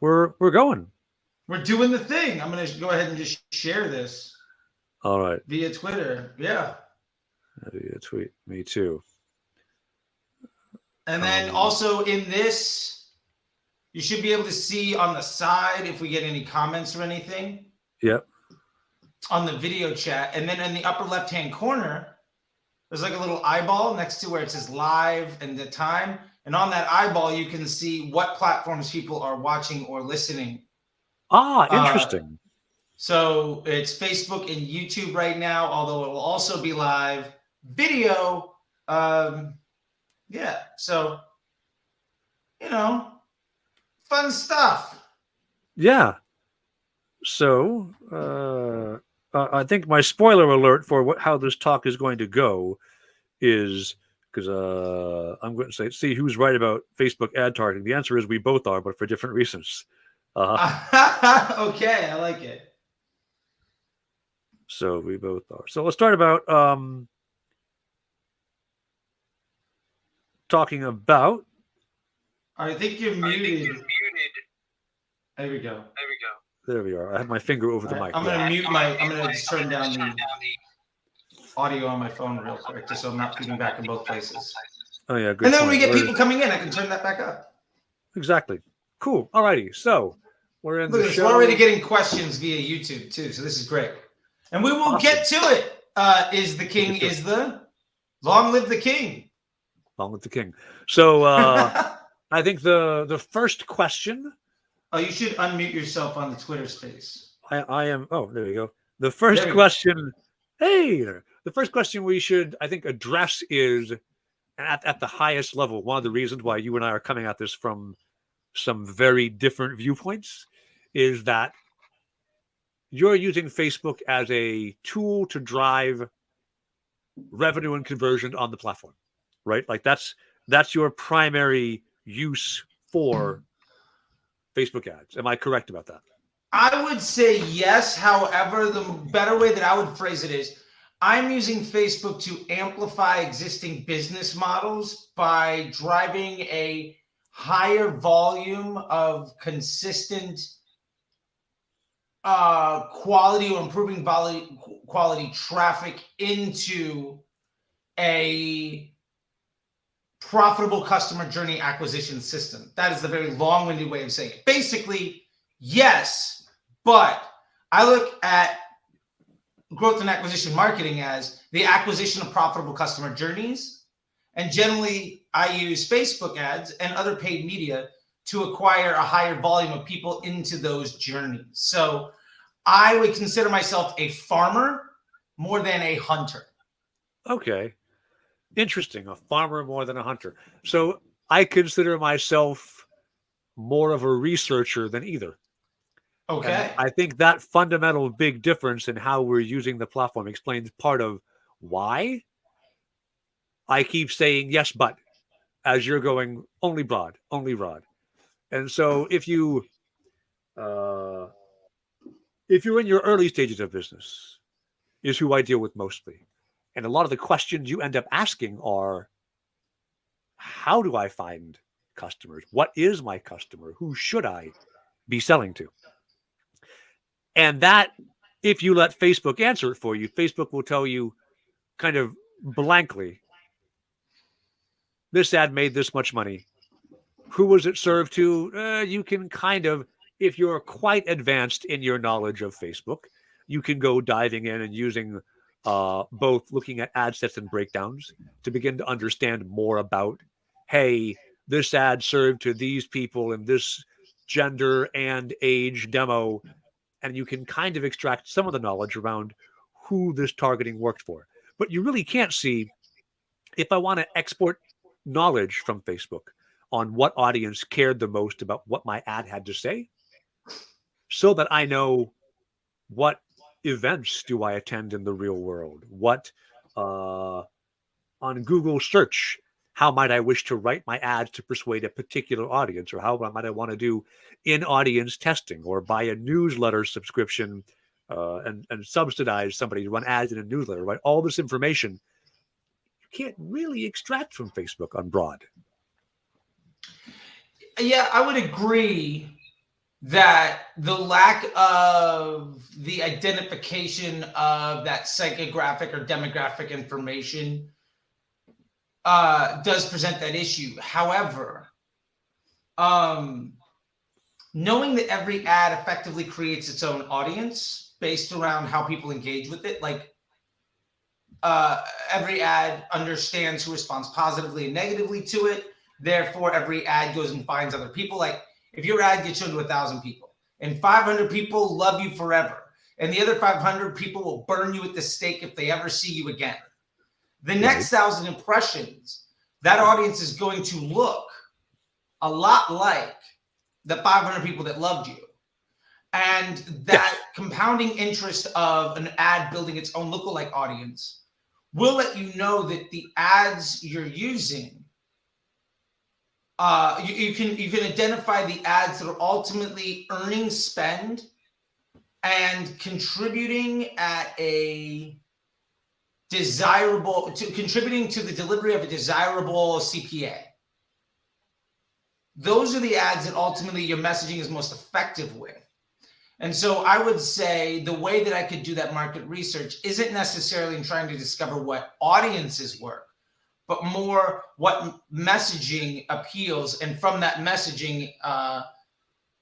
We're going. We're doing the thing. I'm gonna go ahead and just share this All right. via Twitter. Yeah. Maybe a tweet. Me too. And then Um, also in this, you should be able to see on the side if we get any comments or anything yep. on the video chat. And then in the upper left hand corner, there's like a little eyeball next to where it says live and the time. And on that eyeball, you can see what platforms people are watching or listening. Uh, Interesting. so it's Facebook and YouTube right now, although it will also be live video. Yeah. So, you know, fun stuff. Yeah. So, I think my spoiler alert for how this talk is going to go is because I'm going to say, see who's right about Facebook ad targeting. The answer is we both are, but for different reasons. Uh, Okay, I like it. so we both are. So let's start about talking about. I think you're muted. There we go. There we are. I have my finger over All the right, mic. I'm Yeah. gonna mute my. I'm gonna just turn down the audio on my phone real quick, just so I'm not feeding back in both places. Oh yeah. And Good then when we point. get people coming in, I can turn that back up. Exactly. Cool. Alrighty. So we're in Look the at this. We're already show. getting questions via YouTube too, so this is great. And we will Awesome. get to it. Is the We'll king? get to it. Is the long live the king? Long with the king. So I think the first question Oh, you should unmute yourself on the Twitter space. I am. Oh, there you go. The There first we go. question. Hey there. The first question we should I think address is at the highest level. One of the reasons why you and I are coming at this from some very different viewpoints is that you're using Facebook as a tool to drive revenue and conversion on the platform, right? Like that's your primary use for Facebook ads. Am I correct about that? I would say yes. However, the better way that I would phrase it is I'm using Facebook to amplify existing business models by driving a higher volume of consistent quality or improving quality traffic into a profitable customer journey acquisition system. That is the very long-winded way of saying it. Basically, yes, but I look at growth and acquisition marketing as the acquisition of profitable customer journeys. And generally, I use Facebook ads and other paid media to acquire a higher volume of people into those journeys. So I would consider myself a farmer more than a hunter. Okay. Interesting. A farmer more than a hunter. So I consider myself more of a researcher than either. And Okay. I think that fundamental big difference in how we're using the platform explains part of why I keep saying yes, but as you're going only broad, only broad. And so uh, if you're in your early stages of business, is who I deal with mostly. And a lot of the questions you end up asking are, how do I find customers? What is my customer? Who should I be selling to? And that, if you let Facebook answer it for you, Facebook will tell you kind of blankly, this ad made this much money. Who was it served to? You can kind of, if you're quite advanced in your knowledge of Facebook, you can go diving in and using both looking at ad sets and breakdowns to begin to understand more about, hey, this ad served to these people in this gender and age demo. And you can kind of extract some of the knowledge around who this targeting worked for. But you really can't see if I want to export knowledge from Facebook on what audience cared the most about what my ad had to say so that I know what events do I attend in the real world? What on Google search, how might I wish to write my ads to persuade a particular audience? Or how might I want to do in audience testing or buy a newsletter subscription and subsidize somebody to run ads in a newsletter, right? All this information you can't really extract from Facebook on broad. Yeah, I would agree. that the lack of the identification of that psychographic or demographic information does present that issue. However, knowing that every ad effectively creates its own audience based around how people engage with it, like every ad understands who responds positively and negatively to it. Therefore, every ad goes and finds other people. Like if your ad gets shown to 1,000 people and 500 people love you forever, and the other 500 people will burn you at the stake if they ever see you again. The next 1,000 impressions, that audience is going to look a lot like the 500 people that loved you. And that compounding interest of an ad building its own lookalike audience will let you know that the ads you're using, you can identify the ads that are ultimately earning spend and contributing at a contributing to the delivery of a desirable CPA. Those are the ads that ultimately your messaging is most effective with. And so I would say the way that I could do that market research isn't necessarily in trying to discover what audiences work, but more what messaging appeals, and from that messaging,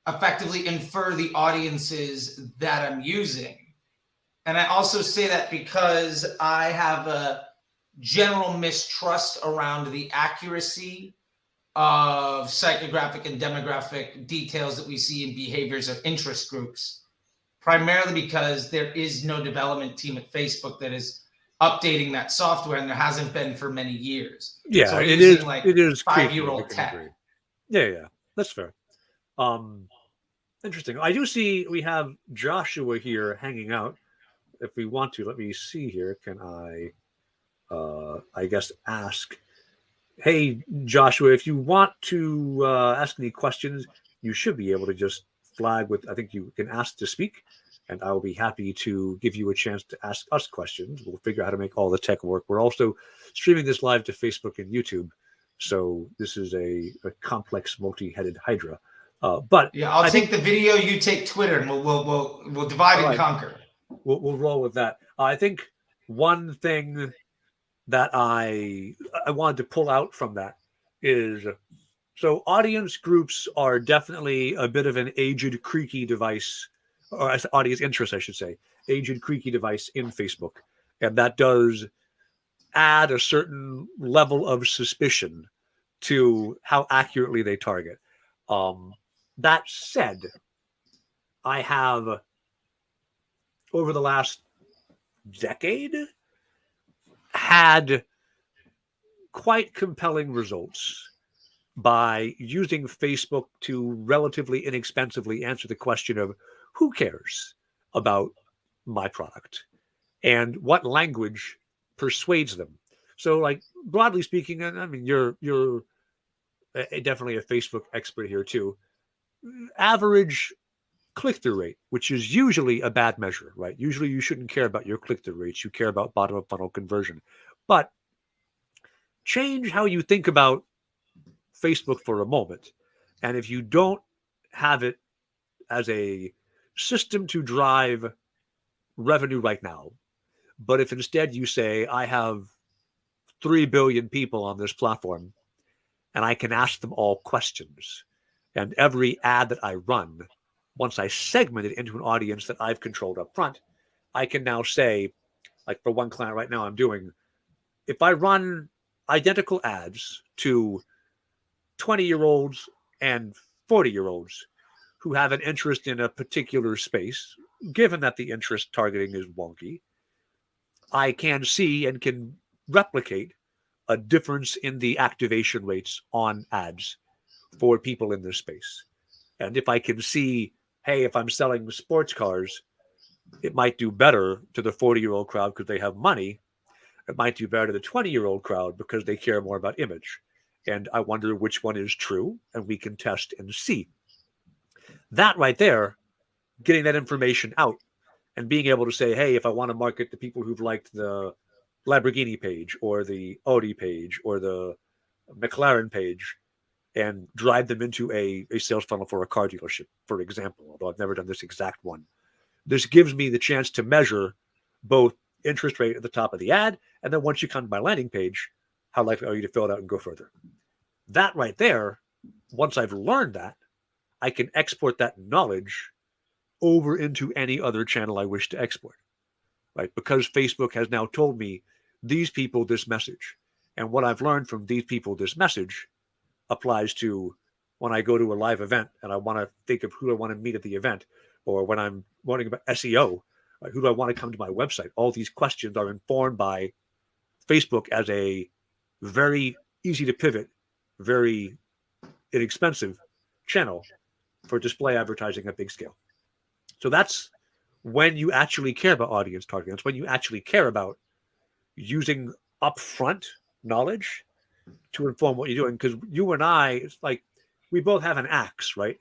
effectively infer the audiences that I'm using. And I also say that because I have a general mistrust around the accuracy of psychographic and demographic details that we see in behaviors of interest groups, primarily because there is no development team at Facebook that is updating that software, and there hasn't been for many years. Yeah, so it is like it is 5-year-old tech. agree. Yeah, that's fair. Interesting. I do see we have Joshua here hanging out. If we want to, let me see here. Can I guess ask, hey, Joshua, if you want to ask any questions, you should be able to just flag with, I think you can ask to speak, and I will be happy to give you a chance to ask us questions. We'll figure out how to make all the tech work. We're also streaming this live to Facebook and YouTube, so this is a complex, multi-headed hydra. But yeah, I think the video, you take Twitter, and we'll divide and conquer. We'll roll with that. I think one thing that I wanted to pull out from that is, so audience groups are definitely a bit of an aged, creaky device, or audience interest, I should say, aged, creaky device in Facebook. And that does add a certain level of suspicion to how accurately they target. That said, I have, over the last decade, had quite compelling results by using Facebook to relatively inexpensively answer the question of who cares about my product and what language persuades them. So, like, broadly speaking, and I mean, you're definitely a Facebook expert here too. Average click-through rate, which is usually a bad measure, right? Usually you shouldn't care about your click-through rates. You care about bottom-of-funnel conversion. But change how you think about Facebook for a moment. And if you don't have it as a system to drive revenue right now, but if instead you say, I have 3 billion people on this platform, and I can ask them all questions, and every ad that I run, once I segment it into an audience that I've controlled up front, I can now say, like for one client right now I'm doing, if I run identical ads to 20-year-olds and 40-year-olds who have an interest in a particular space, given that the interest targeting is wonky, I can see and can replicate a difference in the activation rates on ads for people in this space. And if I can see, hey, if I'm selling sports cars, it might do better to the 40-year-old crowd because they have money. It might do better to the 20-year-old crowd because they care more about image. And I wonder which one is true, and we can test and see. That right there, getting that information out and being able to say, hey, if I want to market to people who've liked the Lamborghini page or the Audi page or the McLaren page, and drive them into a sales funnel for a car dealership, for example, although I've never done this exact one. This gives me the chance to measure both interest rate at the top of the ad, and then once you come to my landing page, how likely are you to fill it out and go further? That right there, once I've learned that, I can export that knowledge over into any other channel I wish to export, right? Because Facebook has now told me these people this message. And what I've learned from these people this message applies to when I go to a live event and I want to think of who I want to meet at the event, or when I'm wondering about SEO, right? Who do I want to come to my website? All these questions are informed by Facebook as a very easy to pivot, very inexpensive channel for display advertising at big scale. So that's when you actually care about audience targeting. That's when you actually care about using upfront knowledge to inform what you're doing. Because you and I, it's like we both have an axe, right?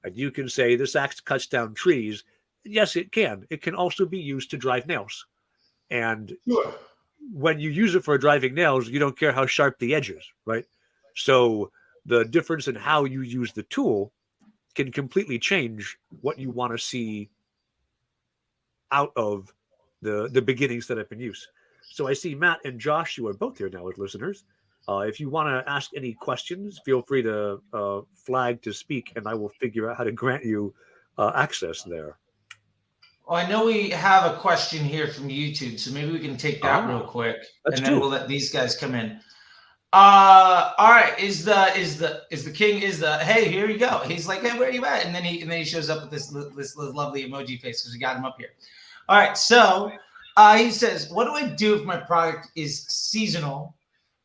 And you can say this axe cuts down trees. Yes, it can. It can also be used to drive nails. And Sure. when you use it for driving nails, you don't care how sharp the edge is, right? So the difference in how you use the tool can completely change what you want to see out of the beginnings that have been used. So I see Matt and Josh, you are both here now as listeners. If you want to ask any questions, feel free to flag to speak, and I will figure out how to grant you access there. Well, I know we have a question here from YouTube, so maybe we can take that real quick, and then we'll let these guys come in. All right, is the king hey, here you go. He's like, hey, where are you at? And then he shows up with this lovely emoji face because we got him up here. All right, so he says, what do I do if my product is seasonal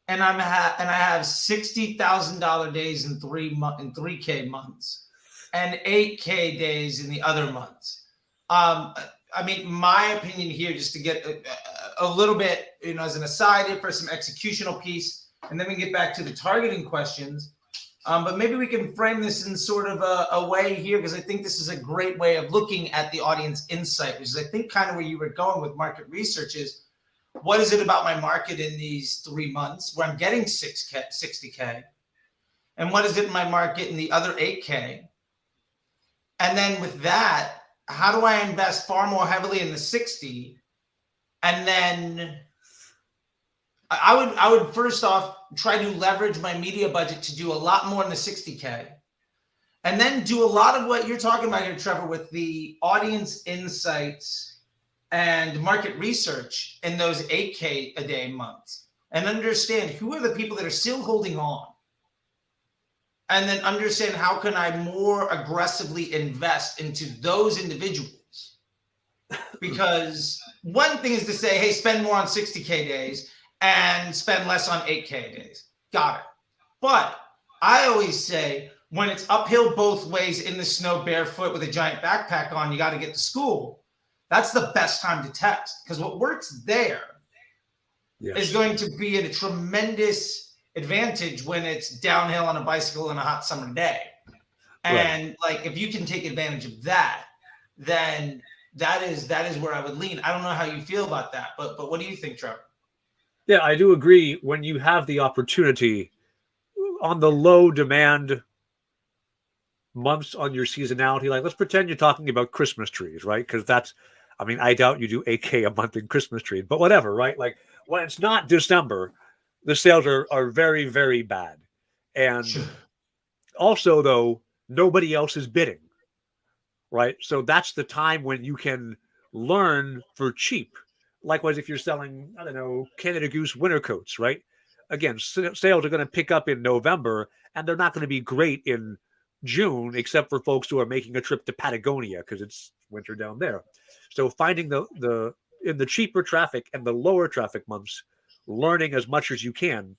and I have $60,000 days in 3K months and 8K days in the other months? I mean, my opinion here, just to get a little bit, as an aside here for some executional piece, and then we get back to the targeting questions. But maybe we can frame this in sort of a way here, because I think this is a great way of looking at the audience insight, which is, I think, kind of where you were going with market research is, what is it about my market in these 3 months where I'm getting 60K? And what is it in my market in the other 8K? And then with that, how do I invest far more heavily in the 60? And then I would first off try to leverage my media budget to do a lot more in the 60K. And then do a lot of what you're talking about here, Trevor, with the audience insights and market research in those 8K a day months. And understand who are the people that are still holding on. And then understand how can I more aggressively invest into those individuals. Because one thing is to say, hey, spend more on 60K days and spend less on 8K days. Got it. But I always say, when it's uphill both ways in the snow barefoot with a giant backpack on, you got to get to school. That's the best time to test, because what works there is going to be at a tremendous advantage when it's downhill on a bicycle on a hot summer day. And like, if you can take advantage of that, then that is where I would lean. I don't know how you feel about that, but what do you think, Trevor? Yeah, I do agree. When you have the opportunity on the low demand months on your seasonality, like let's pretend you're talking about Christmas trees, right? Because that's, I mean, I doubt you do 8K a month in Christmas trees, but whatever, right? Like when it's not December, the sales are very, very bad. And also, though, nobody else is bidding, right? So that's the time when you can learn for cheap. Likewise, if you're selling, I don't know, Canada Goose winter coats, right? Again, sales are going to pick up in November, and they're not going to be great in June, except for folks who are making a trip to Patagonia because it's winter down there. So finding the in the cheaper traffic and the lower traffic months, learning as much as you can.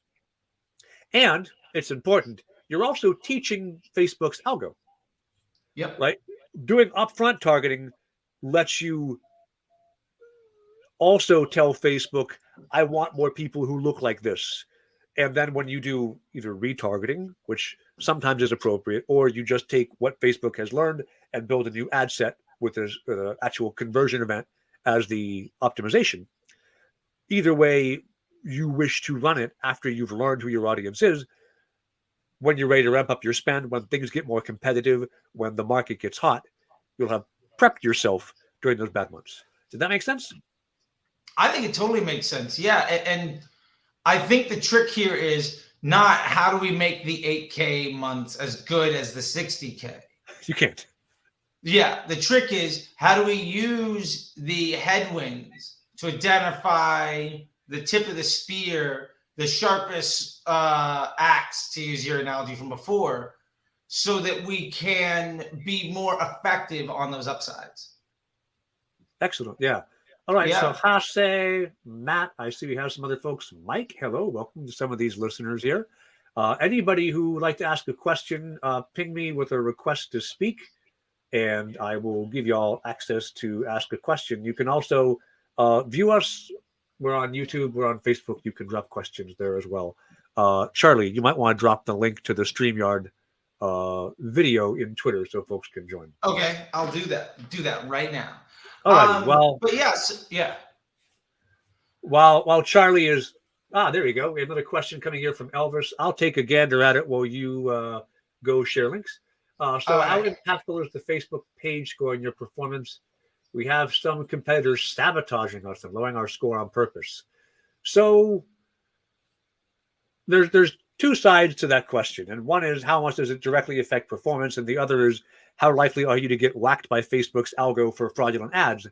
And it's important, you're also teaching Facebook's algo. Yep. Right? Doing upfront targeting lets you also tell Facebook, I want more people who look like this. And then when you do either retargeting, which sometimes is appropriate, or you just take what Facebook has learned and build a new ad set with an actual conversion event as the optimization. Either way you wish to run it after you've learned who your audience is, when you're ready to ramp up your spend, when things get more competitive, when the market gets hot, you'll have prepped yourself during those bad months. Did that make sense? I think it totally makes sense. Yeah. And I think the trick here is not how do we make the 8K months as good as the 60K? You can't. Yeah. The trick is how do we use the headwinds to identify the tip of the spear, the sharpest axe, to use your analogy from before, so that we can be more effective on those upsides. Excellent. Yeah. All right. Yeah. So Hase, Matt, I see we have some other folks. Mike, hello. Welcome to some of these listeners here. Anybody who would like to ask a question, ping me with a request to speak, and I will give you all access to ask a question. You can also view us. We're on YouTube. We're on Facebook. You can drop questions there as well. Charlie, you might want to drop the link to the StreamYard video in Twitter so folks can join. Okay, I'll do that. Do that right now. All right. Well, but yes, yeah. While Charlie is there you go. We have another question coming here from Elvis. I'll take a gander at it while you go share links. So how impactful is the Facebook page score in your performance? We have some competitors sabotaging us and lowering our score on purpose. So there's two sides to that question. And one is how much does it directly affect performance? And the other is how likely are you to get whacked by Facebook's algo for fraudulent ads,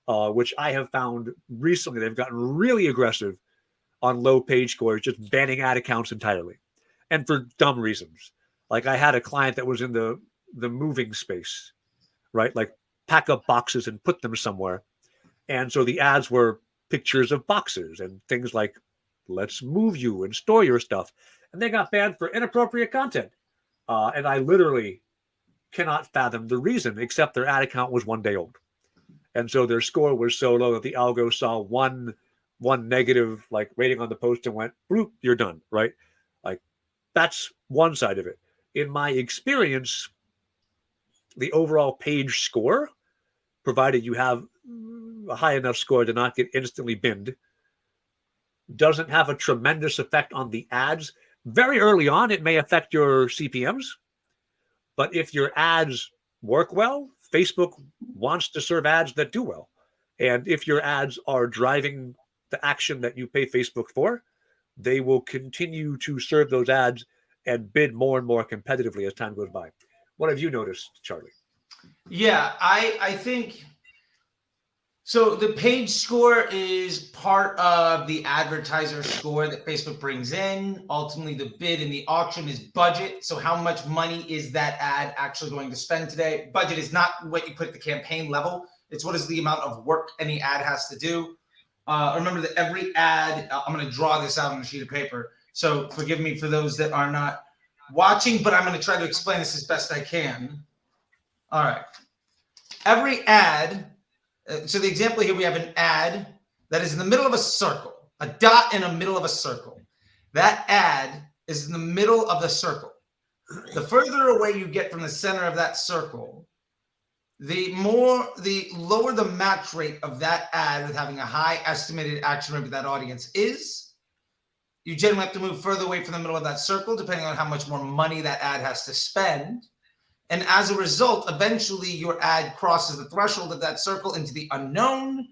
which I have found recently they've gotten really aggressive on low page scores, just banning ad accounts entirely. And for dumb reasons. Like I had a client that was in the moving space, right? Like pack up boxes and put them somewhere. And so the ads were pictures of boxes and things like, let's move you and store your stuff. And they got banned for inappropriate content. And I literally cannot fathom the reason, except their ad account was 1 day old. And so their score was so low that the algo saw one negative like rating on the post and went, bloop, you're done, right? Like that's one side of it. In my experience, the overall page score, provided you have a high enough score to not get instantly binned, doesn't have a tremendous effect on the ads. Very early on, it may affect your CPMs, but if your ads work well, Facebook wants to serve ads that do well. And if your ads are driving the action that you pay Facebook for, they will continue to serve those ads and bid more and more competitively as time goes by. What have you noticed, Charlie? Yeah, I think so. The page score is part of the advertiser score that Facebook brings in. Ultimately, the bid in the auction is budget. So how much money is that ad actually going to spend today? Budget is not what you put at the campaign level. It's what is the amount of work any ad has to do. Remember that every ad, I'm going to draw this out on a sheet of paper. So forgive me for those that are not watching, but I'm going to try to explain this as best I can. All right. Every ad, so the example here, we have an ad that is in the middle of a circle, a dot in the middle of a circle. That ad is in the middle of the circle. The further away you get from the center of that circle, the lower the match rate of that ad with having a high estimated action rate with that audience is. You generally have to move further away from the middle of that circle, depending on how much more money that ad has to spend. And as a result, eventually your ad crosses the threshold of that circle into the unknown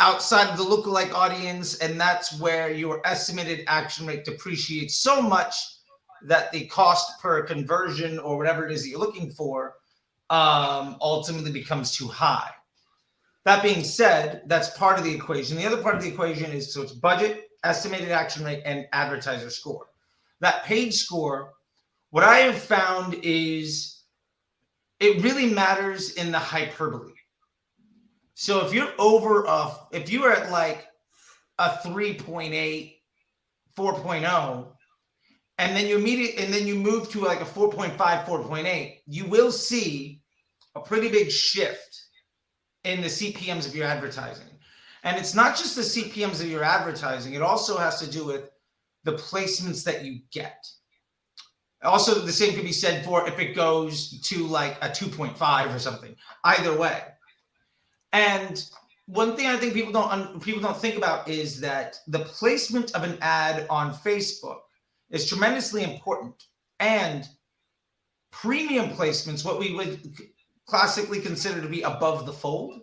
outside of the lookalike audience. And that's where your estimated action rate depreciates so much that the cost per conversion or whatever it is that you're looking for ultimately becomes too high. That being said, that's part of the equation. The other part of the equation is, so it's budget, estimated action rate, and advertiser score. That page score, what I have found is it really matters in the hyperbole. So if you're if you are at like a 3.8, 4.0, and then you move to like a 4.5, 4.8, you will see a pretty big shift in the CPMs of your advertising. And it's not just the CPMs of your advertising. It also has to do with the placements that you get. Also, the same could be said for if it goes to like a 2.5 or something. Either way. And one thing I think people don't think about is that the placement of an ad on Facebook is tremendously important. And premium placements, what we would classically consider to be above the fold,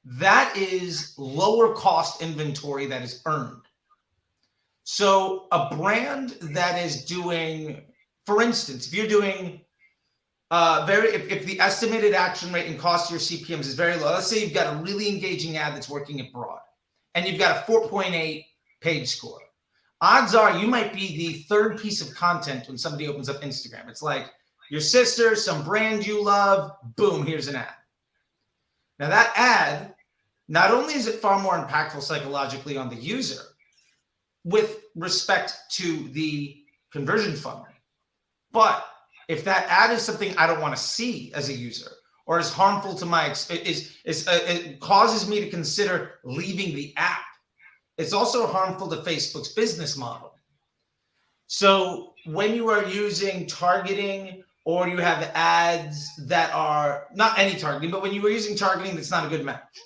that is lower cost inventory that is earned. So a brand that is doing, for instance, if you're doing if the estimated action rate and cost of your CPMs is very low, let's say you've got a really engaging ad that's working abroad and you've got a 4.8 page score. Odds are you might be the third piece of content when somebody opens up Instagram. It's like your sister, some brand you love, boom, here's an ad. Now that ad, not only is it far more impactful psychologically on the user with respect to the conversion funnel, but if that ad is something I don't want to see as a user, or is harmful to my, it causes me to consider leaving the app, it's also harmful to Facebook's business model. So when you are using targeting, or you have ads that are not any targeting, but when you are using targeting that's not a good match,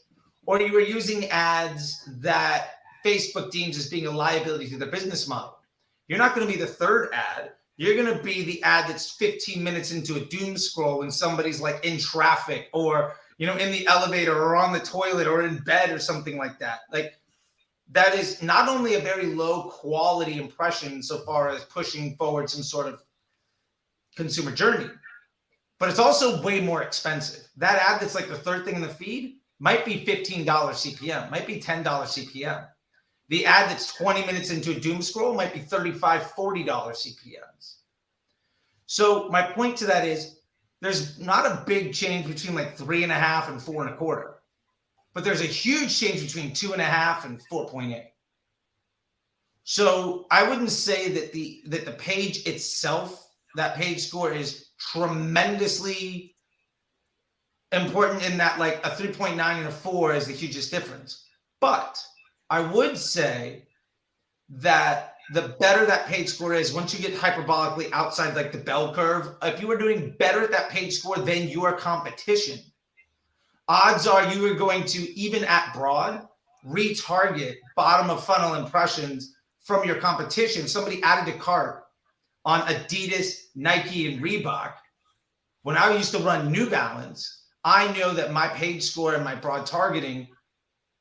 or you are using ads that Facebook deems as being a liability to their business model, you're not going to be the third ad. You're going to be the ad that's 15 minutes into a doom scroll when somebody's like in traffic, or, you know, in the elevator, or on the toilet, or in bed, or something like that. Like, that is not only a very low quality impression so far as pushing forward some sort of consumer journey, but it's also way more expensive. That ad that's like the third thing in the feed might be $15 CPM, might be $10 CPM. The ad that's 20 minutes into a doom scroll might be $35, $40 CPMs. So my point to that is there's not a big change between like 3.5 and 4.25, but there's a huge change between 2.5 and 4.8. So I wouldn't say that the page itself, that page score, is tremendously important in that like a 3.9 and a 4 is the hugest difference. But I would say that the better that page score is, once you get hyperbolically outside like the bell curve, if you are doing better at that page score than your competition, odds are you are going to, even at broad, retarget bottom of funnel impressions from your competition. Somebody added a cart on Adidas, Nike, and Reebok. When I used to run New Balance, I know that my page score and my broad targeting,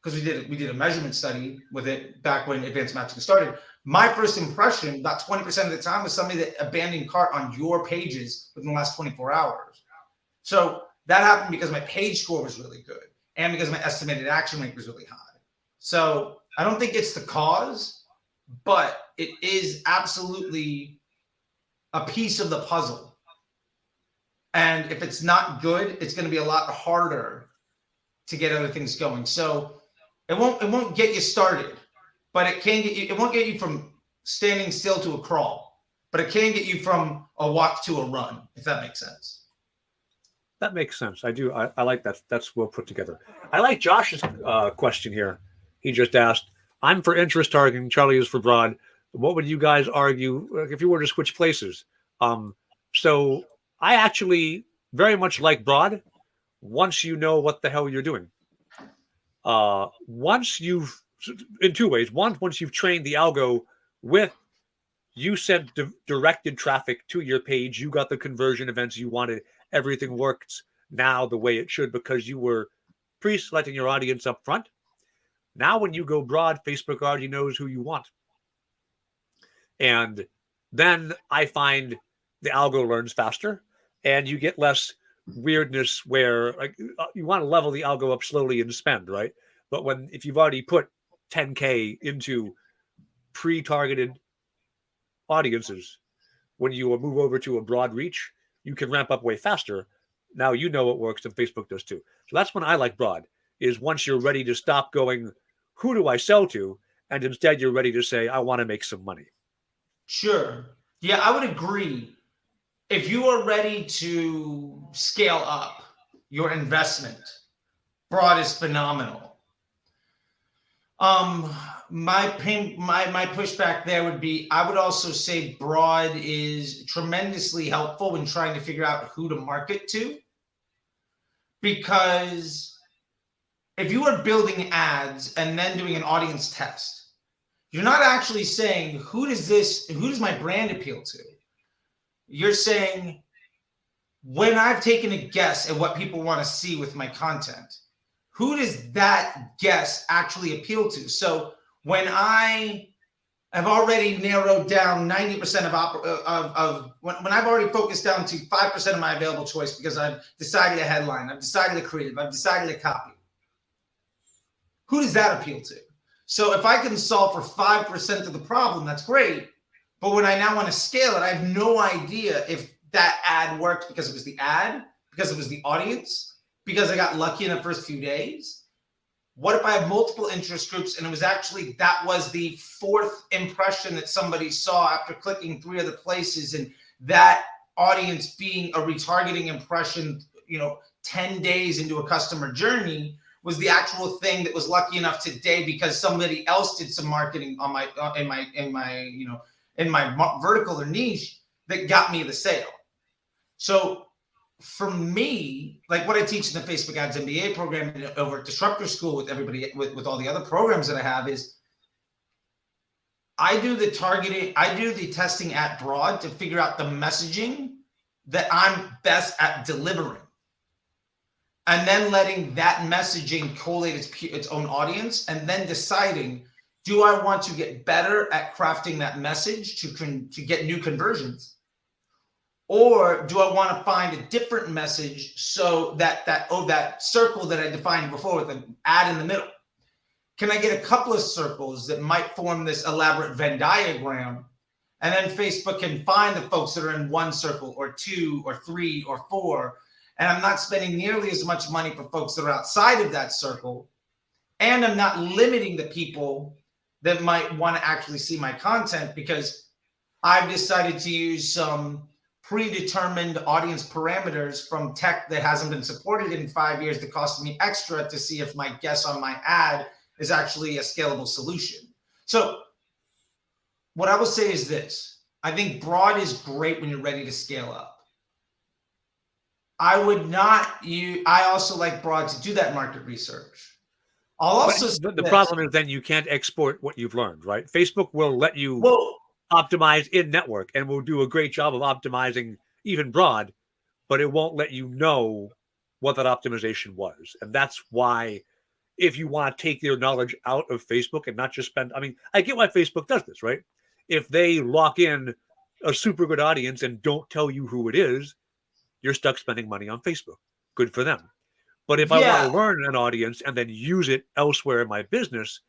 because we did a measurement study with it back when advanced matching started. My first impression, about 20% of the time, was somebody that abandoned cart on your pages within the last 24 hours. So that happened because my page score was really good and because my estimated action rate was really high. So I don't think it's the cause, but it is absolutely a piece of the puzzle. And if it's not good, it's going to be a lot harder to get other things going. So it won't get you started, but it can get you. It won't get you from standing still to a crawl, but it can get you from a walk to a run, if that makes sense. That makes sense. I do. I like that. That's well put together. I like Josh's question here. He just asked, I'm for interest targeting, Charlie is for broad. What would you guys argue if you were to switch places? So I actually very much like broad once you know what the hell you're doing. Once you've, in two ways. One, once you've trained the algo with, you sent directed traffic to your page, you got the conversion events you wanted, everything works now the way it should because you were pre-selecting your audience up front. Now when you go broad, Facebook already knows who you want. And then I find the algo learns faster and you get less weirdness where like you want to level the algo up slowly and spend, right? But if you've already put 10K into pre-targeted audiences, when you move over to a broad reach, you can ramp up way faster. Now you know it works and Facebook does too. So that's when I like broad, is once you're ready to stop going, who do I sell to? And instead you're ready to say, I want to make some money. Sure. Yeah, I would agree. If you are ready to scale up your investment, broad is phenomenal. My pushback there would be, I would also say broad is tremendously helpful when trying to figure out who to market to. Because if you are building ads and then doing an audience test, you're not actually saying, who does my brand appeal to? You're saying when I've taken a guess at what people want to see with my content, who does that guess actually appeal to? So when I have already narrowed down 90% of when I've already focused down to 5% of my available choice because I've decided a headline, I've decided a creative, I've decided a copy. Who does that appeal to? So if I can solve for 5% of the problem, that's great. But when I now want to scale it, I have no idea if that ad worked because it was the ad, because it was the audience, because I got lucky in the first few days. What if I have multiple interest groups and it was actually that was the fourth impression that somebody saw after clicking 3 other places, and that audience being a retargeting impression, 10 days into a customer journey was the actual thing that was lucky enough today because somebody else did some marketing on my in my vertical or niche that got me the sale. So for me, like what I teach in the Facebook Ads MBA program and over at Disruptor School with everybody, with all the other programs that I have, is I do the targeting, I do the testing at broad to figure out the messaging that I'm best at delivering. And then letting that messaging collate its own audience, and then deciding, do I want to get better at crafting that message to get new conversions? Or do I want to find a different message so that circle that I defined before with an ad in the middle? Can I get a couple of circles that might form this elaborate Venn diagram? And then Facebook can find the folks that are in one circle or 2 or 3 or 4. And I'm not spending nearly as much money for folks that are outside of that circle. And I'm not limiting the people that might want to actually see my content because I've decided to use some predetermined audience parameters from tech that hasn't been supported in 5 years that cost me extra to see if my guess on my ad is actually a scalable solution. So what I will say is this. I think broad is great when you're ready to scale up. I also like broad to do that market research. I'll also the problem is then you can't export what you've learned, right? Facebook will let you optimize in network and will do a great job of optimizing even broad, but it won't let you know what that optimization was. And that's why if you want to take your knowledge out of Facebook and not just spend, I get why Facebook does this, right? If they lock in a super good audience and don't tell you who it is, you're stuck spending money on Facebook. Good for them. But if I want to learn an audience and then use it elsewhere in my business,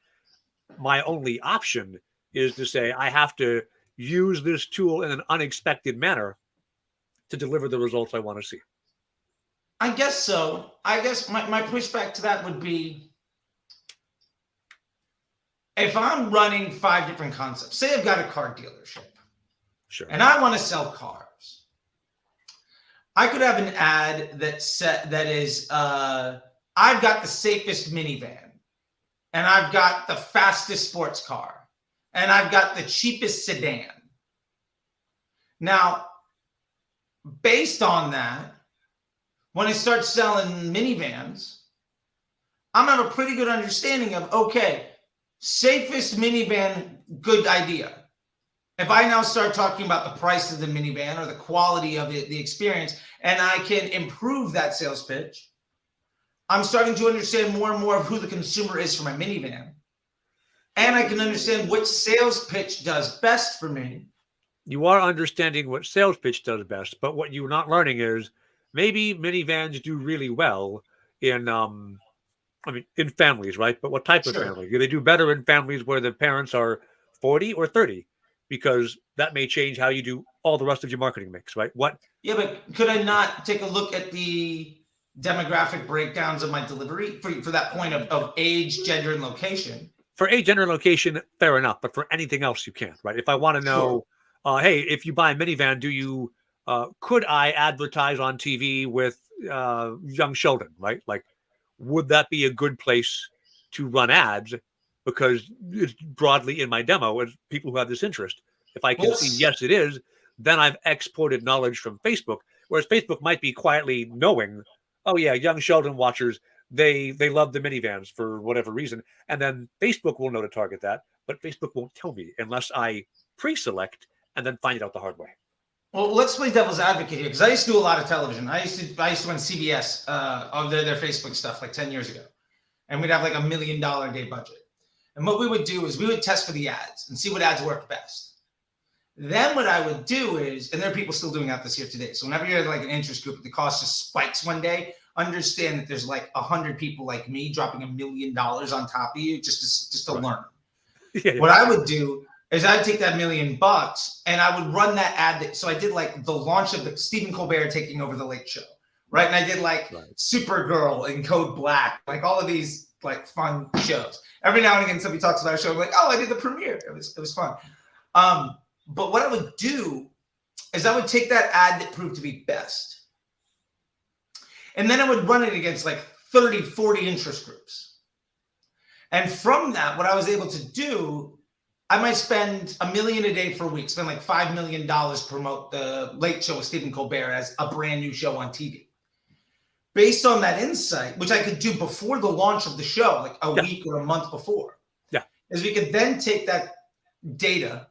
my only option is to say I have to use this tool in an unexpected manner to deliver the results I want to see. I guess so. I guess my pushback to that would be, if I'm running 5 different concepts, say I've got a car dealership, sure, and I want to sell cars, I could have an ad that is, I've got the safest minivan, and I've got the fastest sports car, and I've got the cheapest sedan. Now, based on that, when I start selling minivans, I'm gonna have a pretty good understanding of, okay, safest minivan, good idea. If I now start talking about the price of the minivan or the quality of it, the experience, and I can improve that sales pitch, I'm starting to understand more and more of who the consumer is for my minivan. And I can understand which sales pitch does best for me. You are understanding what sales pitch does best, but what you're not learning is maybe minivans do really well in in families, right? But what type of family? Do they do better in families where the parents are 40 or 30? Because that may change how you do all the rest of your marketing mix, right? Yeah, but could I not take a look at the demographic breakdowns of my delivery for that point of age, gender, and location? For age, gender, and location, fair enough. But for anything else, you can't, right? If I want to know, hey, if you buy a minivan, could I advertise on TV with young Sheldon, right? Like, would that be a good place to run ads? Because it's broadly in my demo as people who have this interest. If I can see, yes, it is, then I've exported knowledge from Facebook. Whereas Facebook might be quietly knowing, oh yeah, young Sheldon watchers, they love the minivans for whatever reason. And then Facebook will know to target that, but Facebook won't tell me unless I pre-select and then find it out the hard way. Well, let's play devil's advocate here, because I used to do a lot of television. I used to run CBS of their Facebook stuff like 10 years ago, and we'd have like $1 million a day budget. And what we would do is we would test for the ads and see what ads worked best. Then what I would do is, and there are people still doing that this year today. So whenever you're like an interest group, the cost just spikes one day. Understand that there's like 100 people like me dropping $1 million on top of you just to learn. Yeah. What I would do is I'd take that $1 million and I would run that ad. So I did like the launch of the Stephen Colbert taking over the Late Show, right? And I did like Supergirl and Code Black, like all of these like fun shows. Every now and again, somebody talks about a show, I'm like, oh, I did the premiere. It was fun. But what I would do is I would take that ad that proved to be best, and then I would run it against like 30, 40 interest groups. And from that, what I was able to do, I might spend $1 million a day for a week, spend like $5 million to promote the Late Show with Stephen Colbert as a brand new show on TV. Based on that insight, which I could do before the launch of the show, like a week or a month before, is we could then take that data.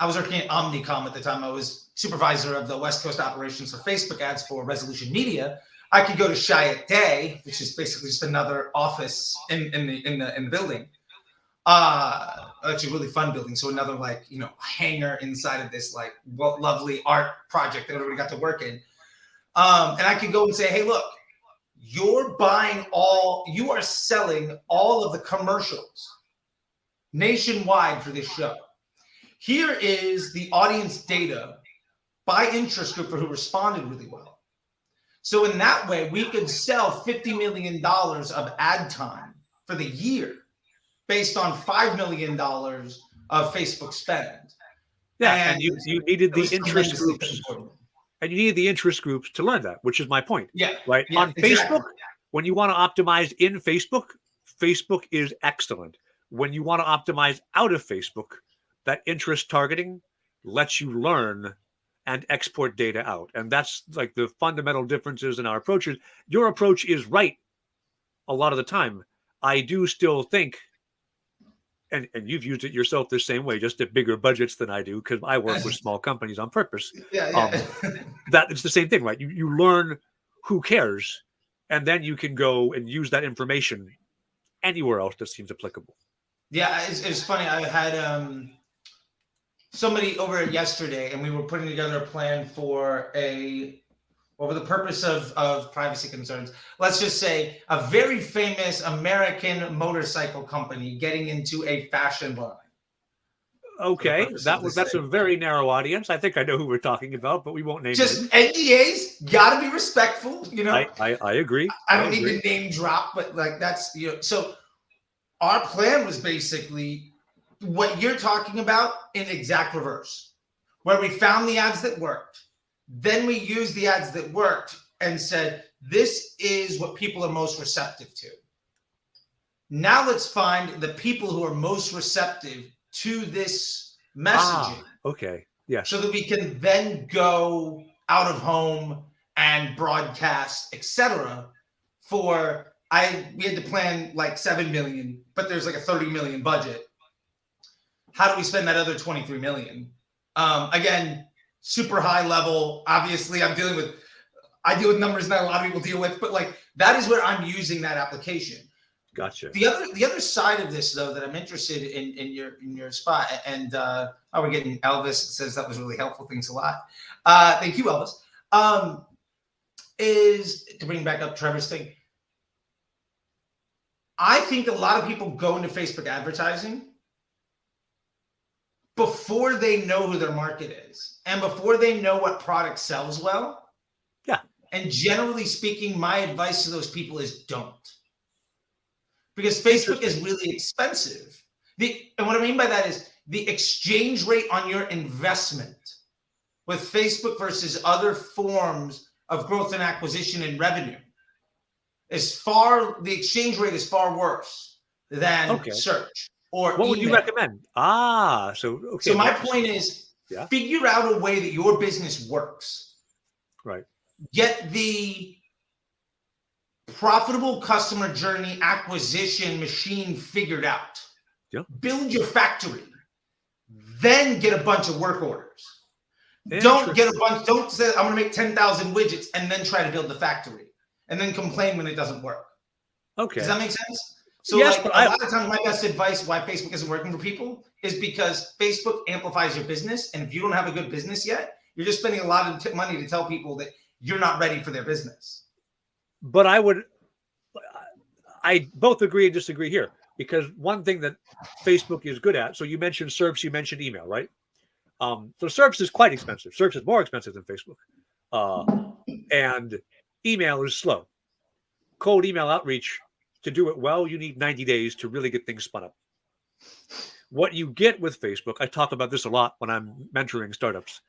I was working at Omnicom at the time. I was supervisor of the West Coast operations for Facebook ads for Resolution Media. I could go to Chiat Day, which is basically just another office in the building. Actually, really fun building. So another like hangar inside of this like lovely art project that everybody got to work in. And I could go and say, hey, look, you are selling all of the commercials nationwide for this show. Here is the audience data by interest group for who responded really well. So in that way, we could sell $50 million of ad time for the year based on $5 million of Facebook spend. Yeah, and you needed the interest groups. And you need the interest groups to learn that, which is my point. Yeah. Right. Yeah, on exactly. Facebook, when you want to optimize in Facebook, Facebook is excellent. When you want to optimize out of Facebook, that interest targeting lets you learn and export data out. And that's like the fundamental differences in our approaches. Your approach is right a lot of the time. I do still think, and you've used it yourself the same way, just at bigger budgets than I do, because I work with small companies on purpose. That it's the same thing, right? You learn who cares, and then you can go and use that information anywhere else that seems applicable. Yeah, it's funny. I had somebody over yesterday, and we were putting together a plan for the purpose of privacy concerns. Let's just say a very famous American motorcycle company getting into a fashion line. Okay, that's a very narrow audience. I think I know who we're talking about, but we won't name just it. NDAs. Got to be respectful. I agree. I don't need to name drop, but like that's So our plan was basically what you're talking about in exact reverse, where we found the ads that worked. Then we used the ads that worked and said, this is what people are most receptive to. Now let's find the people who are most receptive to this messaging. Okay. Yes. So that we can then go out of home and broadcast, etc. We had to plan like 7 million, but there's like a 30 million budget. How do we spend that other 23 million? Again, super high level. Obviously, I deal with numbers that a lot of people deal with, but like that is where I'm using that application. Gotcha. The other side of this, though, that I'm interested in your spot, and we're getting Elvis says that was really helpful. Thanks a lot. Thank you, Elvis. Is to bring back up Trevor's thing. I think a lot of people go into Facebook advertising before they know who their market is and before they know what product sells well. Yeah. And generally speaking, my advice to those people is don't. Because Facebook is really expensive. And what I mean by that is the exchange rate on your investment with Facebook versus other forms of growth and acquisition and revenue the exchange rate is far worse than search or what would you recommend? So my point is figure out a way that your business works. Right. Get the profitable customer journey acquisition machine figured out. Yeah. Build your factory. Then get a bunch of work orders. Don't get a bunch. Don't say I'm going to make 10,000 widgets and then try to build the factory and then complain when it doesn't work. Okay. Does that make sense? So Yes, like but a lot of times, my best advice why Facebook isn't working for people is because Facebook amplifies your business, and if you don't have a good business yet, you're just spending a lot of money to tell people that you're not ready for their business. But I both agree and disagree here, because one thing that Facebook is good at. So you mentioned SERPs, you mentioned email, right? So SERPs is quite expensive. SERPs is more expensive than Facebook, and email is slow. Cold email outreach, to do it well, you need 90 days to really get things spun up. What you get with Facebook, I talk about this a lot when I'm mentoring startups.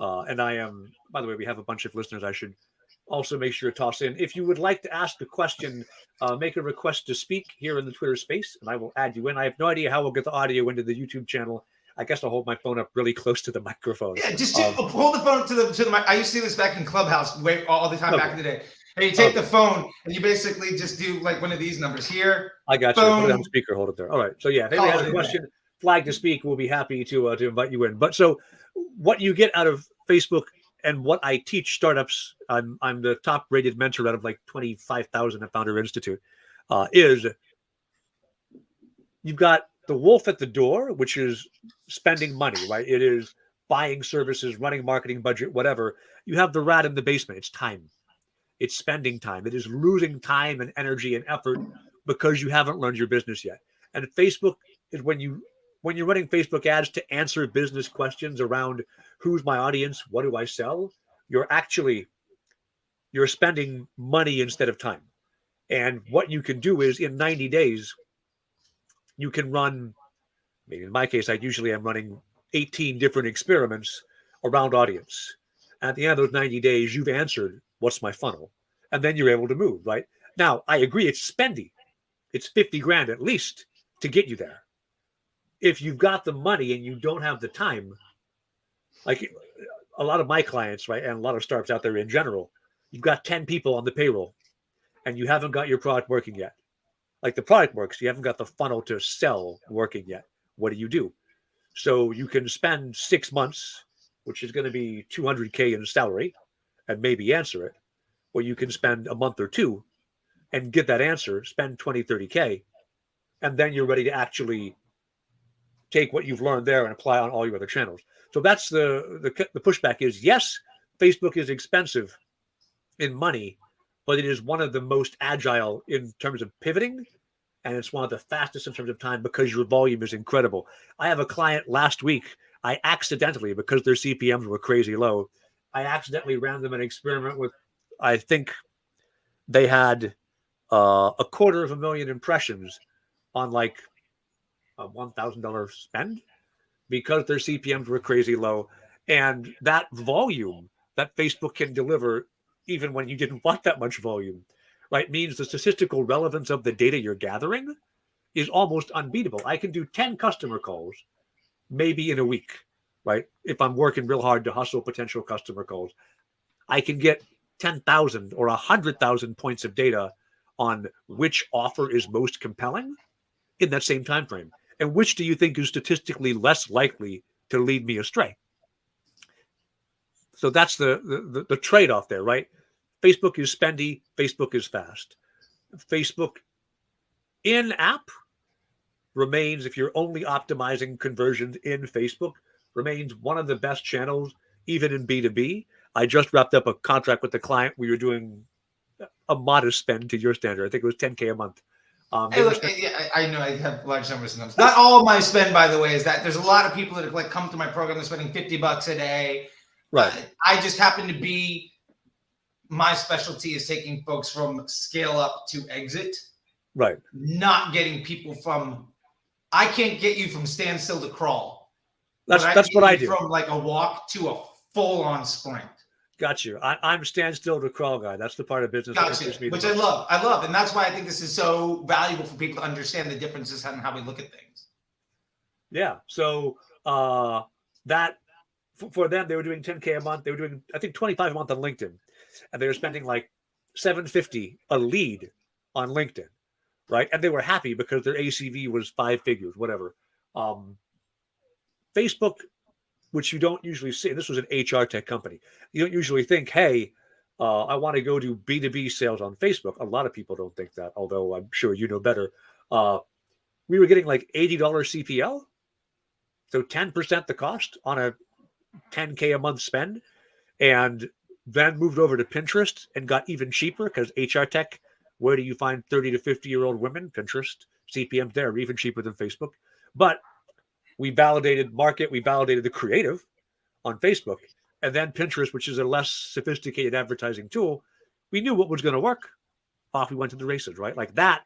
And I am, by the way, we have a bunch of listeners I should also make sure to toss in. If you would like to ask a question, make a request to speak here in the Twitter space, and I will add you in. I have no idea how we'll get the audio into the YouTube channel. I guess I'll hold my phone up really close to the microphone. Yeah, just hold the phone to the mic. I used to do this back in Clubhouse all the time back in the day. And you take the phone and you basically just do like one of these numbers here. I got phone. you. Put it on speaker. Hold it there. All right. So yeah, if anybody has a question, flag to speak. We'll be happy to invite you in. But so, what you get out of Facebook and what I teach startups, I'm the top rated mentor out of like 25,000 at Founder Institute, is you've got the wolf at the door, which is spending money, right? It is buying services, running marketing budget, whatever. You have the rat in the basement. It's time. It's spending time. It is losing time and energy and effort because you haven't learned your business yet. And Facebook is when you're running Facebook ads to answer business questions around who's my audience, what do I sell, you're spending money instead of time. And what you can do is in 90 days, you can run, maybe in my case, I usually am running 18 different experiments around audience. At the end of those 90 days, you've answered, what's my funnel? And then you're able to move, right? Now, I agree, it's spendy. It's 50 grand at least to get you there. If you've got the money and you don't have the time, like a lot of my clients, right, and a lot of startups out there in general, you've got 10 people on the payroll and you haven't got your product working yet. Like the product works, you haven't got the funnel to sell working yet. What do? So you can spend 6 months, which is going to be 200K in salary, and maybe answer it. Or you can spend a month or two and get that answer, spend 20, 30K, and then you're ready to actually take what you've learned there and apply on all your other channels. So that's the pushback is, yes, Facebook is expensive in money, but it is one of the most agile in terms of pivoting, and it's one of the fastest in terms of time because your volume is incredible. I have a client last week, I accidentally, because their CPMs were crazy low, I accidentally ran them an experiment with, I think they had a $250,000 impressions on like a $1,000 spend because their CPMs were crazy low. And that volume that Facebook can deliver, even when you didn't want that much volume, right, means the statistical relevance of the data you're gathering is almost unbeatable. I can do 10 customer calls maybe in a week, right? If I'm working real hard to hustle potential customer calls, I can get 10,000 or 100,000 points of data on which offer is most compelling in that same time frame. And which do you think is statistically less likely to lead me astray? So that's the trade-off there, right? Facebook is spendy, Facebook is fast. Facebook in-app remains, if you're only optimizing conversions in Facebook, remains one of the best channels, even in B2B. I just wrapped up a contract with the client. We were doing a modest spend to your standard. I think it was 10K a month. Hey, look, I know I have large numbers of numbers. Not all of my spend, by the way, is that there's a lot of people that like come to my program. They're spending $50 a day. Right. I just happen to be, my specialty is taking folks from scale up to exit. Right. Not getting people from, I can't get you from standstill to crawl. That's what I do. From like a walk to a full-on sprint. Got you. I'm standstill to crawl guy. That's the part of business which I love. And that's why I think this is so valuable for people to understand the differences in how we look at things. Yeah. So that for them, they were doing 10K a month. They were doing, I think, 25 a month on LinkedIn. And they were spending like $750 a lead on LinkedIn. Right. And they were happy because their ACV was 5 figures, whatever. Facebook which you don't usually see. This was an HR tech company. You don't usually think, hey, I want to go do B2B sales on Facebook. A lot of people don't think that, although I'm sure you know better. We were getting like $80 CPL, so 10% the cost on a 10K a month spend, and then moved over to Pinterest and got even cheaper because HR tech, where do you find 30 to 50-year-old women? Pinterest, CPMs there are even cheaper than Facebook. But we validated market, we validated the creative on Facebook, and then Pinterest, which is a less sophisticated advertising tool, we knew what was going to work. Off we went to the races, right? Like that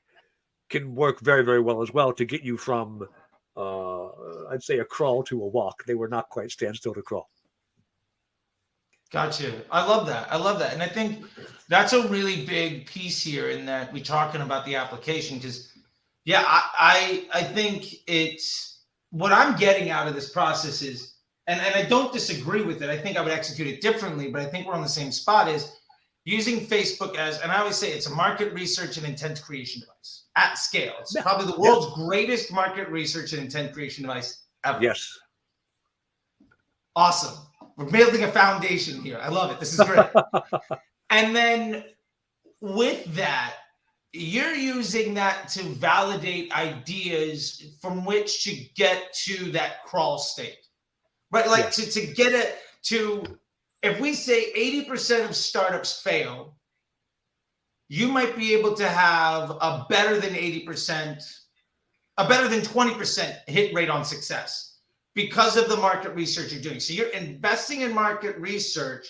can work very, very well as well to get you from, I'd say, a crawl to a walk. They were not quite standstill to crawl. Gotcha. I love that. I love that. And I think that's a really big piece here in that we're talking about the application because, yeah, I think it's what I'm getting out of this process is, and I don't disagree with it. I think I would execute it differently, but I think we're on the same spot is using Facebook as, and I always say it's a market research and intent creation device at scale. It's probably the world's greatest market research and intent creation device ever. Yes. Awesome. We're building a foundation here. I love it. This is great. And then with that, you're using that to validate ideas from which to get to that crawl state, right? Like to get it to, if we say 80% of startups fail, you might be able to have a better than 80%, a better than 20% hit rate on success because of the market research you're doing. So you're investing in market research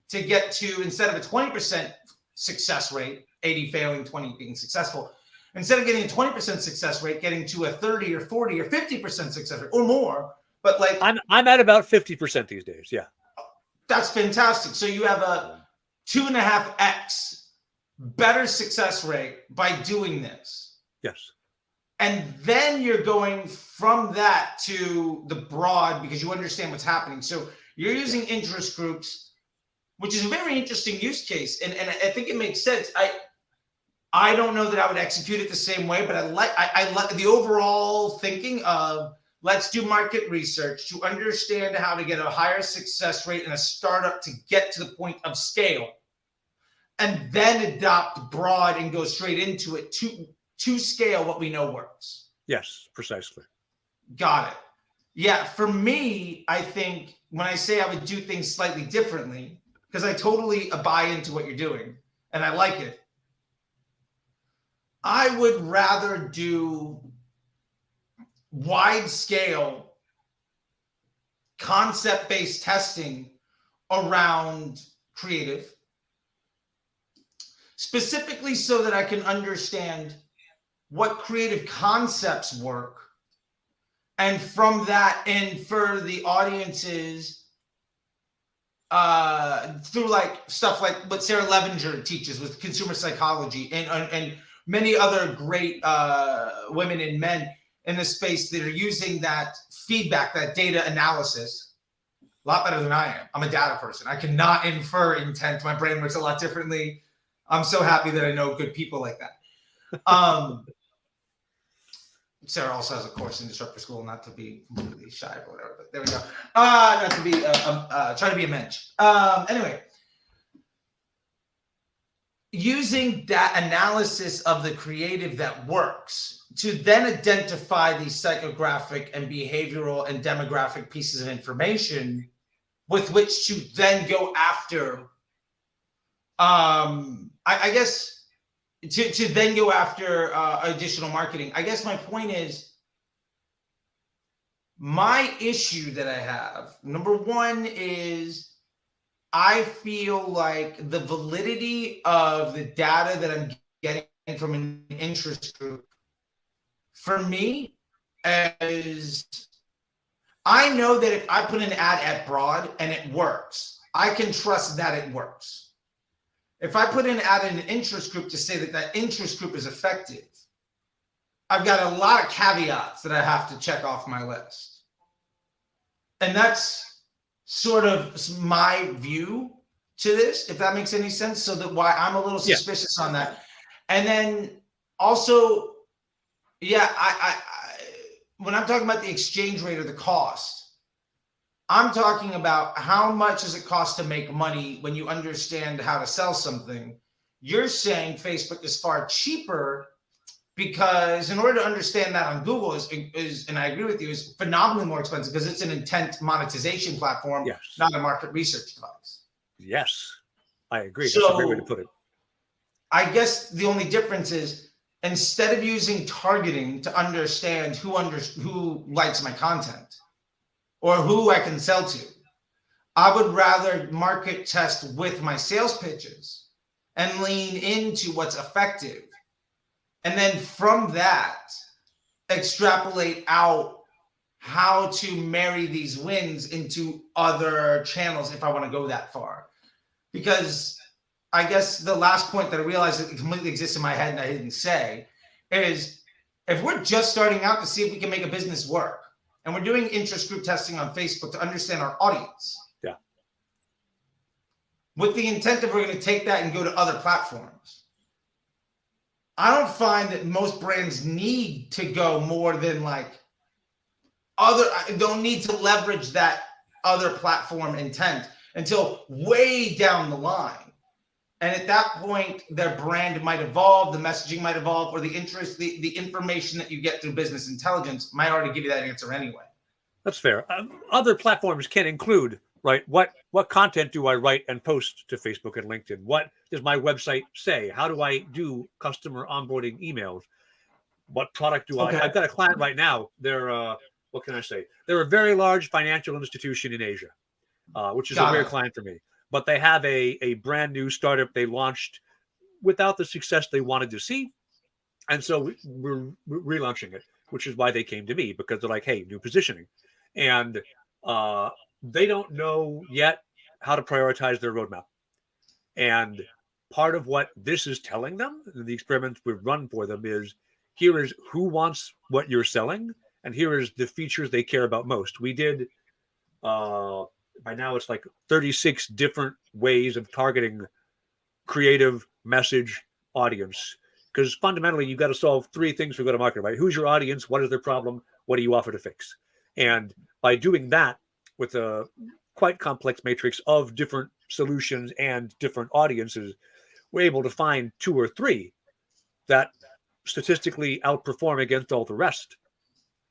to get to, instead of a 20% success rate, 80 failing, 20 being successful, instead of getting a 20% success rate, getting to a 30 or 40 or 50% success rate or more. But like I'm at about 50% these days. Yeah. That's fantastic. So you have a 2.5x better success rate by doing this. Yes. And then you're going from that to the broad because you understand what's happening. So you're using interest groups, which is a very interesting use case. And I think it makes sense. I don't know that I would execute it the same way, but I like the overall thinking of let's do market research to understand how to get a higher success rate in a startup to get to the point of scale, and then adopt broad and go straight into it to scale what we know works. Yes, precisely. Got it. Yeah, for me, I think when I say I would do things slightly differently, because I totally buy into what you're doing and I like it, I would rather do wide scale concept-based testing around creative, specifically so that I can understand what creative concepts work, and from that infer the audiences through like stuff like what Sarah Levinger teaches with consumer psychology and many other great women and men in the space that are using that feedback, that data analysis a lot better than I am. I'm a data person. I cannot infer intent. My brain works a lot differently. I'm so happy that I know good people like that. Sarah also has a course in Disruptor School, not to be completely shy or whatever, but there we go. Not to be, trying to be a mensch. Anyway, using that analysis of the creative that works to then identify these psychographic and behavioral and demographic pieces of information with which to then go after, I guess, to then go after additional marketing. I guess my point is, my issue that I have, number one, is I feel like the validity of the data that I'm getting from an interest group, for me, is I know that if I put an ad at broad and it works, I can trust that it works. If I put an ad in an interest group to say that that interest group is effective, I've got a lot of caveats that I have to check off my list. And that's sort of my view to this, if that makes any sense. So that why I'm a little suspicious on that. And then also, yeah, I when I'm talking about the exchange rate or the cost, I'm talking about how much does it cost to make money when you understand how to sell something. You're saying Facebook is far cheaper because in order to understand that on Google is and I agree with you, is phenomenally more expensive because it's an intent monetization platform, Yes. not a market research device. Yes, I agree. That's a great way to put it. I guess the only difference is instead of using targeting to understand who likes my content or who I can sell to, I would rather market test with my sales pitches and lean into what's effective. And then from that, extrapolate out how to marry these wins into other channels if I want to go that far. Because I guess the last point that I realized that completely exists in my head and I didn't say is if we're just starting out to see if we can make a business work and we're doing interest group testing on Facebook to understand our audience. Yeah. With the intent that we're going to take that and go to other platforms. I don't find that most brands need to go more than don't need to leverage that other platform intent until way down the line. And at that point, their brand might evolve, the messaging might evolve, or the interest, the information that you get through business intelligence might already give you that answer anyway. That's fair. Other platforms can include, right? What content do I write and post to Facebook and LinkedIn? What does my website say? How do I do customer onboarding emails? What product do I? I've got a client right now. They're what can I say? They're a very large financial institution in Asia, which is a weird client for me. But they have a brand new startup they launched without the success they wanted to see, and so we're relaunching it, which is why they came to me because they're like, hey, new positioning, and they don't know yet how to prioritize their roadmap. And part of what this is telling them, the experiments we've run for them, is here is who wants what you're selling, and here is the features they care about most. We did, by now it's like 36 different ways of targeting creative message audience. Because fundamentally, you've got to solve three things for go-to-market, right? Who's your audience? What is their problem? What do you offer to fix? And by doing that with a quite complex matrix of different solutions and different audiences, we're able to find two or three that statistically outperform against all the rest.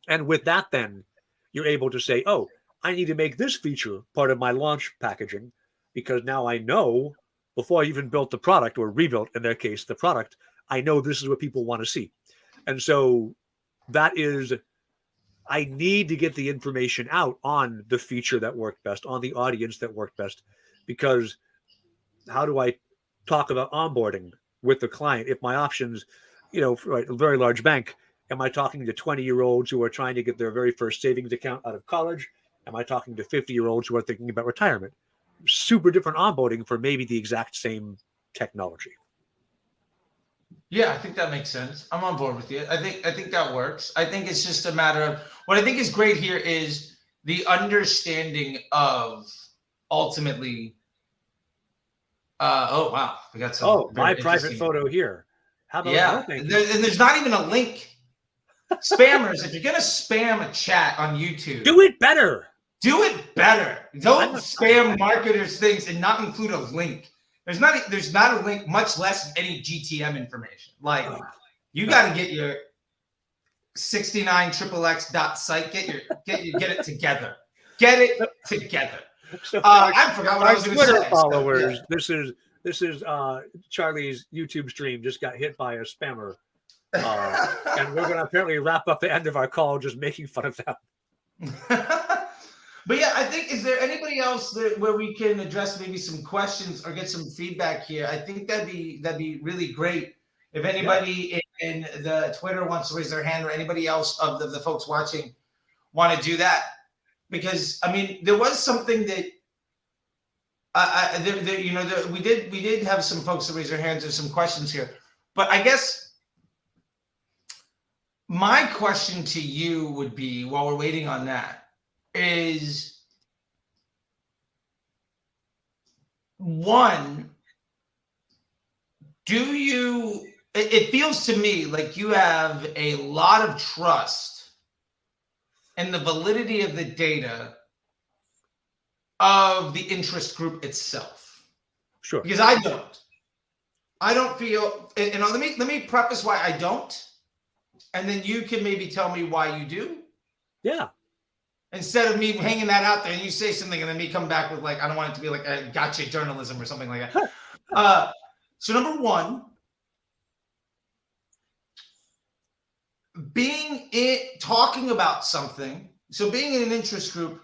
And with that, then you're able to say, oh, I need to make this feature part of my launch packaging because now I know before I even built the product or rebuilt, in their case, the product, I know this is what people want to see. And so that is, I need to get the information out on the feature that worked best, on the audience that worked best, because how do I talk about onboarding with the client if my options, for a very large bank, am I talking to 20-year-olds who are trying to get their very first savings account out of college? Am I talking to 50-year-olds who are thinking about retirement? Super different onboarding for maybe the exact same technology. Yeah, I think that makes sense. I'm on board with you. I think that works. I think it's just a matter of what I think is great here is the understanding of ultimately. Oh wow, we got some. Oh, my private photo here. How about and there's not even a link. Spammers, if you're gonna spam a chat on YouTube, do it better. Do it better. Don't spam marketers' things and not include a link. There's not a link, much less any GTM information. You got to get your 69xxx.site. Get it together. Get it together. So I forgot what I was going to say. Twitter followers, this is Charlie's YouTube stream just got hit by a spammer, and we're going to apparently wrap up the end of our call just making fun of them. But yeah, I think, is there anybody else where we can address maybe some questions or get some feedback here? I think that'd be really great. If anybody in the Twitter wants to raise their hand, or anybody else of the folks watching want to do that, because I mean, there was something that we did have some folks that raise their hands. There's some questions here, but I guess my question to you would be, while we're waiting on that, is one, it feels to me like you have a lot of trust in the validity of the data of the interest group itself. Sure. Because I don't feel, and let me preface why I don't, and then you can maybe tell me why you do. Yeah. Instead of me hanging that out there and you say something and then me come back with like, I don't want it to be like a gotcha journalism or something like that. So number one, talking about something, so being in an interest group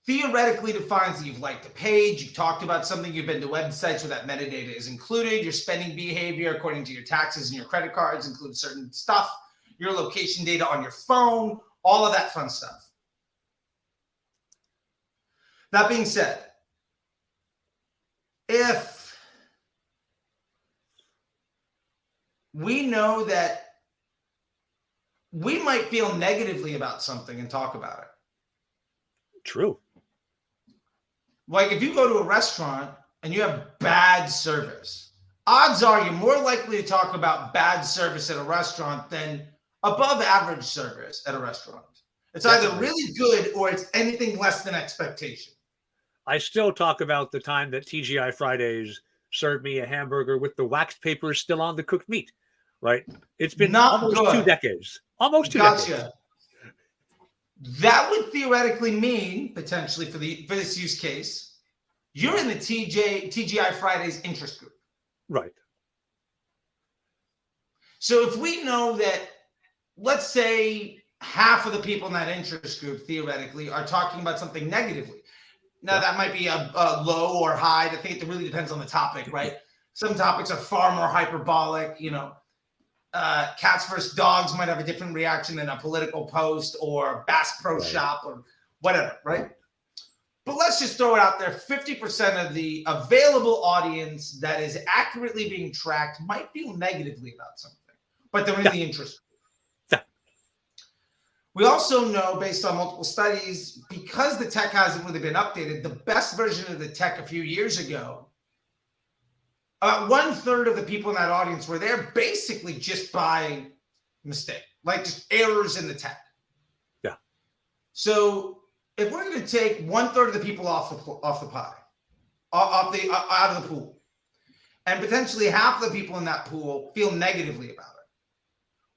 theoretically defines that you've liked a page, you've talked about something, you've been to websites where that metadata is included, your spending behavior according to your taxes and your credit cards includes certain stuff, your location data on your phone, all of that fun stuff. That being said, if we know that we might feel negatively about something and talk about it. True. Like if you go to a restaurant and you have bad service, odds are you're more likely to talk about bad service at a restaurant than above average service at a restaurant. It's either really good or it's anything less than expectation. I still talk about the time that TGI Fridays served me a hamburger with the wax paper still on the cooked meat, right? It's been almost 2 decades. Almost 2 decades. That would theoretically mean, potentially for this use case, you're in the TGI Fridays interest group. Right. So if we know that, let's say half of the people in that interest group theoretically are talking about something negatively. Now, that might be a low or high. I think it really depends on the topic, right? Some topics are far more hyperbolic. You know, cats versus dogs might have a different reaction than a political post or Bass Pro Shop or whatever, right? But let's just throw it out there. 50% of the available audience that is accurately being tracked might feel negatively about something, but they're in the interest group. We also know, based on multiple studies, because the tech hasn't really been updated, the best version of the tech a few years ago, about 1/3 of the people in that audience were there basically just by mistake, like just errors in the tech. Yeah. So if we're going to take 1/3 of the people off the pie, out of the pool, and potentially half of the people in that pool feel negatively about it,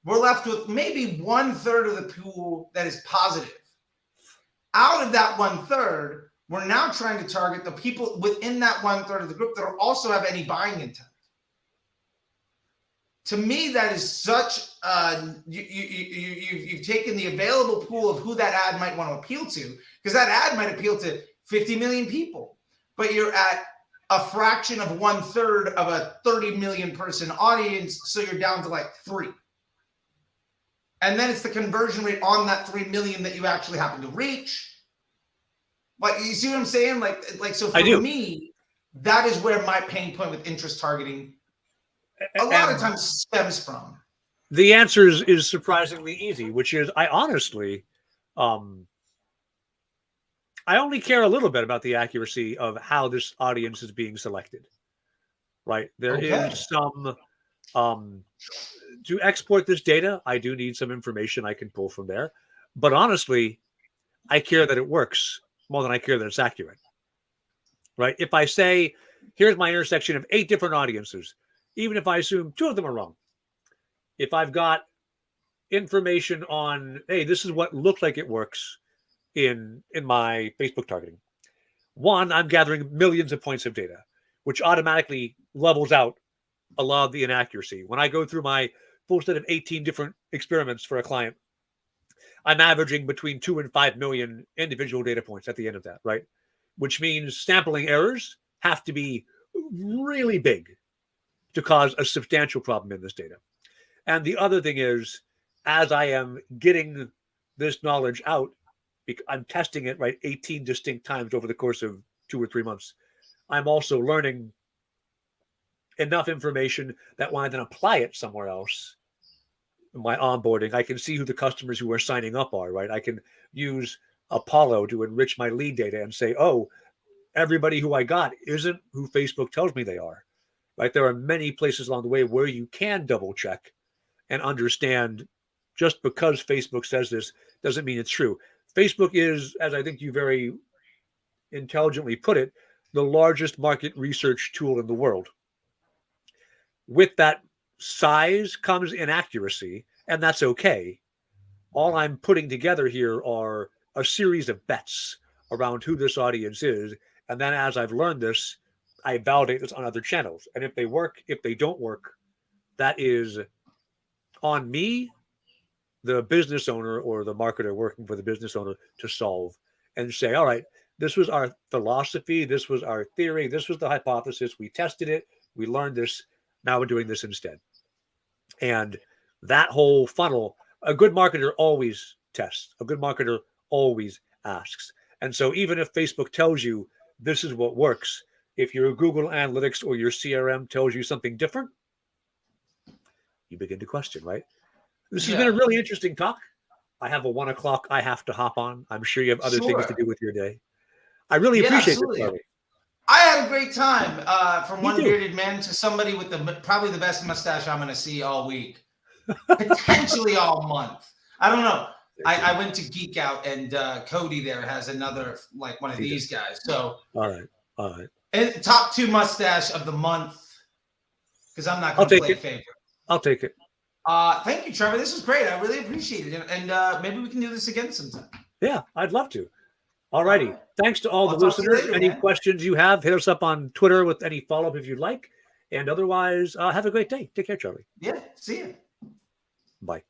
we're left with maybe 1/3 of the pool that is positive. Out of that 1/3, we're now trying to target the people within that 1/3 of the group that also have any buying intent. To me, that is such you've taken the available pool of who that ad might want to appeal to, because that ad might appeal to 50 million people, but you're at a fraction of 1/3 of a 30 million person audience, so you're down to like 3. And then it's the conversion rate on that 3 million that you actually happen to reach. Like, you see what I'm saying? Like so for me, that is where my pain point with interest targeting a lot of times stems from. The answer is surprisingly easy, which is I honestly, I only care a little bit about the accuracy of how this audience is being selected. Right? There is some to export this data, I do need some information I can pull from there. But honestly, I care that it works more than I care that it's accurate. Right? If I say, here's my intersection of 8 different audiences, even if I assume 2 of them are wrong, if I've got information on, hey, this is what looked like it works in my Facebook targeting. One, I'm gathering millions of points of data, which automatically levels out a lot of the inaccuracy. When I go through my full set of 18 different experiments for a client, I'm averaging between 2 and 5 million individual data points at the end of that, right? Which means sampling errors have to be really big to cause a substantial problem in this data. And the other thing is, as I am getting this knowledge out, I'm testing it, right, 18 distinct times over the course of 2 or 3 months, I'm also learning enough information that when I then apply it somewhere else, in my onboarding, I can see who the customers who are signing up are, right? I can use Apollo to enrich my lead data and say, oh, everybody who I got isn't who Facebook tells me they are, right? There are many places along the way where you can double check and understand just because Facebook says this doesn't mean it's true. Facebook is, as I think you very intelligently put it, the largest market research tool in the world. With that size comes inaccuracy, and that's okay. All I'm putting together here are a series of bets around who this audience is. And then as I've learned this, I validate this on other channels. And if they work, if they don't work, that is on me, the business owner or the marketer working for the business owner, to solve and say, all right, this was our philosophy, this was our theory, this was the hypothesis, we tested it, we learned this, now we're doing this instead. And that whole funnel, a good marketer always tests, a good marketer always asks. And so even if Facebook tells you this is what works, if your Google Analytics or your CRM tells you something different, you begin to question, right? This has been a really interesting talk. I have a 1 o'clock I have to hop on. I'm sure you have other things to do with your day. I really appreciate it, Charlie. I had a great time. From one bearded man to somebody with probably the best mustache I'm going to see all week, potentially all month. I don't know. I went to Geek Out, and Cody there has another, like one of these guys. So all right. And top 2 mustache of the month, because I'm not going to play favorite. I'll take it. Thank you, Trevor. This was great. I really appreciate it. And maybe we can do this again sometime. Yeah, I'd love to. All righty. Thanks to all the listeners. Any questions you have, hit us up on Twitter with any follow-up if you'd like. And otherwise, have a great day. Take care, Charlie. Yeah, see you. Bye.